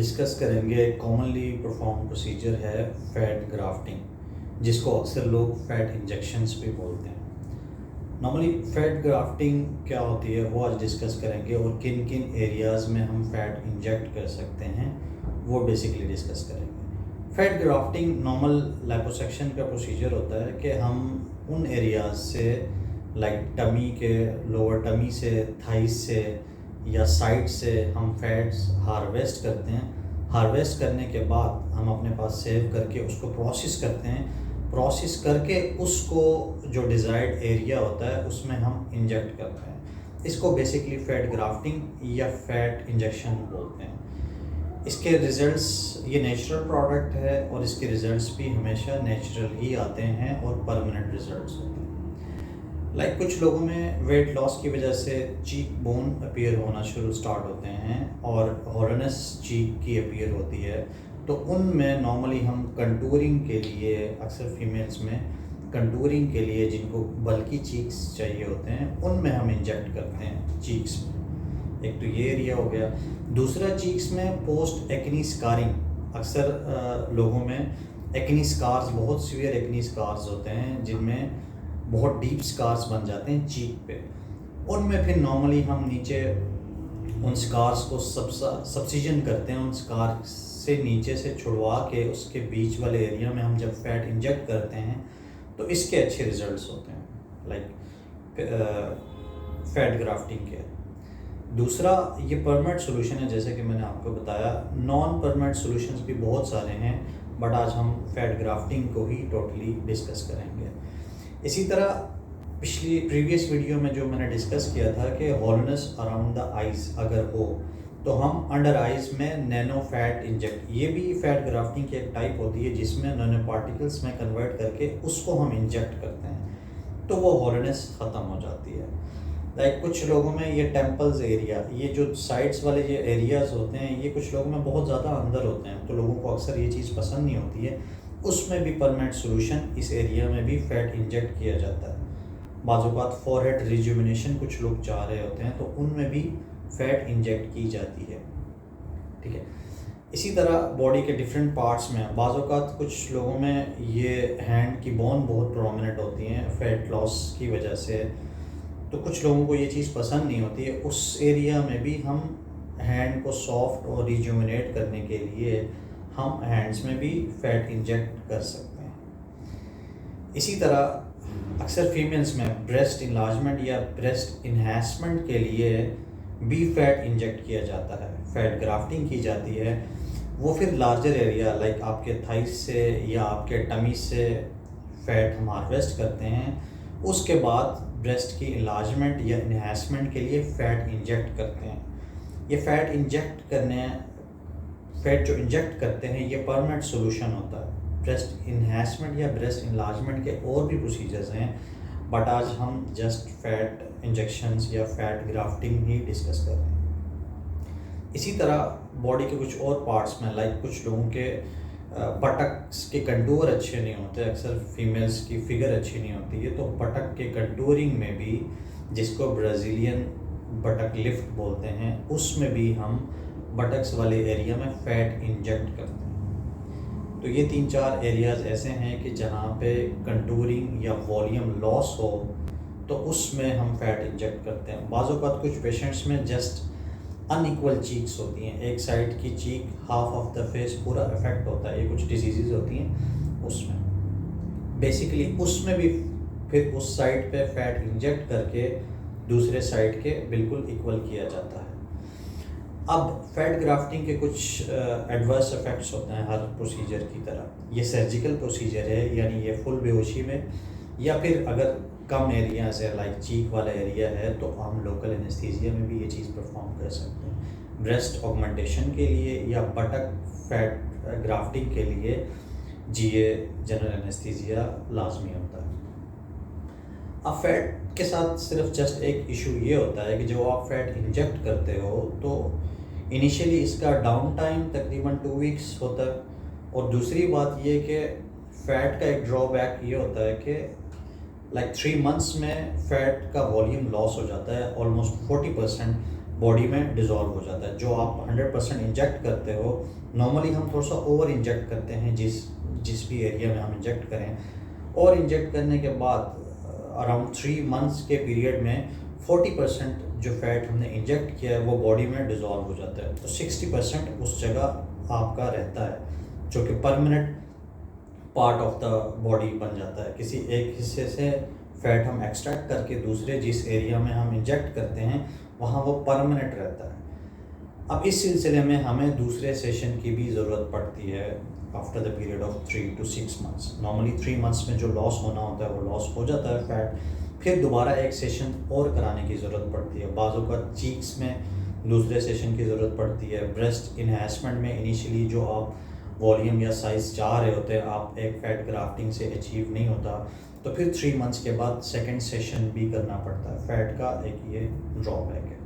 Discuss करेंगे commonly perform procedure है fat grafting, जिसको अक्सर लोग फैट इंजेक्शंस भी बोलते हैं। नॉर्मली फैट ग्राफ्टिंग क्या होती है वो आज डिस्कस करेंगे, और किन किन एरियाज़ में हम फैट इंजेक्ट कर सकते हैं वो बेसिकली डिस्कस करेंगे। फैट ग्राफ्टिंग नॉर्मल लिपोसक्शन का प्रोसीजर होता है कि हम उन एरियाज़ से लाइक टमी के लोअर टमी से, थाइस से या साइड से हम फैट्स हार्वेस्ट करते हैं। हार्वेस्ट करने के बाद हम अपने पास सेव करके उसको प्रोसेस करते हैं। प्रोसेस करके उसको जो डिज़ायर्ड एरिया होता है उसमें हम इंजेक्ट करते हैं। इसको बेसिकली फैट ग्राफ्टिंग या फैट इंजेक्शन बोलते हैं। इसके रिज़ल्ट्स, ये नेचुरल प्रोडक्ट है और इसके रिज़ल्ट्स भी हमेशा नेचुरल ही आते हैं और परमानेंट रिज़ल्ट्स होते हैं। लाइक कुछ लोगों में वेट लॉस की वजह से चीक बोन अपीयर होना स्टार्ट होते हैं और हॉलोनेस चीक की अपीयर होती है, तो उनमें नॉर्मली हम कंटूरिंग के लिए, अक्सर फीमेल्स में कंटूरिंग के लिए जिनको बल्कि चीक्स चाहिए होते हैं उनमें हम इंजेक्ट करते हैं चीक्स में। एक तो ये एरिया हो गया। दूसरा, चीक्स में पोस्ट एक्नी स्कारिंग, अक्सर लोगों में एक्नी स्कार्स, बहुत सीवियर एक्नी स्कार्स होते हैं जिनमें बहुत डीप स्कार्स बन जाते हैं चीक पे। उनमें फिर नॉर्मली हम नीचे उन स्कार्स को सब्सिजन करते हैं। उन स्कार से नीचे से छुड़वा के उसके बीच वाले एरिया में हम जब फैट इंजेक्ट करते हैं तो इसके अच्छे रिजल्ट्स होते हैं, लाइक फैट ग्राफ्टिंग के। दूसरा, ये परमानेंट सोल्यूशन है, जैसे कि मैंने आपको बताया। नॉन परमानेंट सोल्यूशंस भी बहुत सारे हैं, बट आज हम फैट ग्राफ्टिंग को ही टोटली डिस्कस करेंगे। इसी तरह प्रीवियस वीडियो में जो मैंने डिस्कस किया था कि हॉलोनेस अराउंड द आइज़ अगर हो तो हम अंडर आइज़ में नैनो फैट इंजेक्ट, ये भी फैट ग्राफ्टिंग की एक टाइप होती है जिसमें नैनो पार्टिकल्स में कन्वर्ट करके उसको हम इंजेक्ट करते हैं, तो वो हॉलोनेस ख़त्म हो जाती है। लाइक कुछ लोगों में ये टेम्पल्स एरिया, ये जो साइड्स वाले ये एरियाज़ होते हैं, ये कुछ लोगों में बहुत ज़्यादा अंदर होते हैं, तो लोगों को अक्सर ये चीज़ पसंद नहीं होती है। उसमें भी परमानेंट सोल्यूशन, इस एरिया में भी फैट इंजेक्ट किया जाता है। बाज़ फॉरहेड रिजुविनेशन कुछ लोग चाह रहे होते हैं तो उनमें भी फैट इंजेक्ट की जाती है, ठीक है। इसी तरह बॉडी के डिफरेंट पार्ट्स में बाज़ कुछ लोगों में ये हैंड की बोन बहुत प्रोमिनेंट होती हैं फैट लॉस की वजह से, तो कुछ लोगों को ये चीज़ पसंद नहीं होती है। उस एरिया में भी हम हैंड को सॉफ्ट और रिजुविनेट करने के लिए हम हैंड्स में भी फैट इंजेक्ट कर सकते हैं। इसी तरह अक्सर फीमेल्स में ब्रेस्ट इन्लार्जमेंट या ब्रेस्ट इन्हेंसमेंट के लिए भी फैट इंजेक्ट किया जाता है, फैट ग्राफ्टिंग की जाती है। वो फिर लार्जर एरिया लाइक आपके थाइस से या आपके टमी से फैट हम हार्वेस्ट करते हैं, उसके बाद ब्रेस्ट की इन्लार्जमेंट या इन्हेंसमेंट के लिए फ़ैट इंजेक्ट करते हैं। ये फ़ैट जो इंजेक्ट करते हैं ये परमानेंट सोल्यूशन होता है। ब्रेस्ट इन्हेंसमेंट या ब्रेस्ट इन्लार्जमेंट के और भी प्रोसीजर्स हैं, बट आज हम जस्ट फैट इंजेक्शंस या फैट ग्राफ्टिंग ही डिस्कस कर रहे हैं। इसी तरह बॉडी के कुछ और पार्ट्स में, लाइक कुछ लोगों के बटक्स के कंटूर अच्छे नहीं होते, अक्सर फीमेल्स की फिगर अच्छी नहीं होती है, तो बटक के कंटूरिंग में भी, जिसको ब्राज़ीलियन बटक लिफ्ट बोलते हैं, उसमें भी हम बटक्स वाले एरिया में फ़ैट इंजेक्ट करते हैं। तो ये 3-4 एरियाज़ ऐसे हैं कि जहाँ पे कंटूरिंग या वॉल्यूम लॉस हो तो उसमें हम फ़ैट इंजेक्ट करते हैं। बाज़ कुछ पेशेंट्स में जस्ट अनइक्वल चीक्स होती हैं, एक साइड की चीक, हाफ ऑफ द फेस पूरा इफेक्ट होता है, ये कुछ डिजीज़ होती हैं उसमें। बेसिकली उसमें भी फिर उस साइड पे फैट इंजेक्ट करके दूसरे साइड के बिल्कुल इक्वल किया जाता है। अब फैट ग्राफ्टिंग के कुछ एडवर्स इफेक्ट्स होते हैं हर प्रोसीजर की तरह। ये सर्जिकल प्रोसीजर है, यानी ये फुल बेहोशी में, या फिर अगर कम एरिया से लाइक चीक वाला एरिया है तो हम लोकल एनेस्थीसिया में भी ये चीज़ परफॉर्म कर सकते हैं। ब्रेस्ट ऑगमेंटेशन के लिए या बटक फैट ग्राफ्टिंग के लिए जीए जनरल एनेस्थीसिया लाजमी होता है। अब फैट के साथ सिर्फ जस्ट एक इशू ये होता है कि जब आप फैट इंजेक्ट करते हो तो इनिशियली इसका डाउन टाइम तकरीबन 2 वीक्स होता है, और दूसरी बात ये कि फ़ैट का एक ड्रॉबैक ये होता है कि लाइक 3 मंथ्स में फ़ैट का वॉल्यूम लॉस हो जाता है ऑलमोस्ट 40%, बॉडी में डिज़ोल्व हो जाता है। जो आप 100% इंजेक्ट करते हो, नॉर्मली हम थोड़ा सा ओवर इंजेक्ट करते हैं जिस भी एरिया में हम इंजेक्ट करें, और इंजेक्ट करने के बाद अराउंड 3 मंथ्स के पीरियड में 40% जो फैट हमने इंजेक्ट किया है वो बॉडी में डिज़ोल्व हो जाता है। तो 60% उस जगह आपका रहता है, जो कि permanent part of the body बन जाता है। किसी एक हिस्से से फैट हम एक्सट्रैक्ट करके दूसरे जिस एरिया में हम इंजेक्ट करते हैं वहाँ वो परमानेंट रहता है। अब इस सिलसिले में हमें दूसरे सेशन की भी ज़रूरत पड़ती है after the period of 3 to 6 months. Normally 3 months में जो लॉस होना होता है वो लॉस हो जाता है फैट, फिर दोबारा एक सेशन और कराने की ज़रूरत पड़ती है। बाजू का चीक्स में दूसरे सेशन की ज़रूरत पड़ती है। ब्रेस्ट इन्हेंसमेंट में इनिशियली जो आप वॉल्यूम या साइज़ चाह रहे होते हैं, आप एक फैट ग्राफ्टिंग से अचीव नहीं होता, तो फिर 3 मंथ्स के बाद सेकेंड सेशन भी करना पड़ता है। फैट का एक ये ड्रॉबैक है।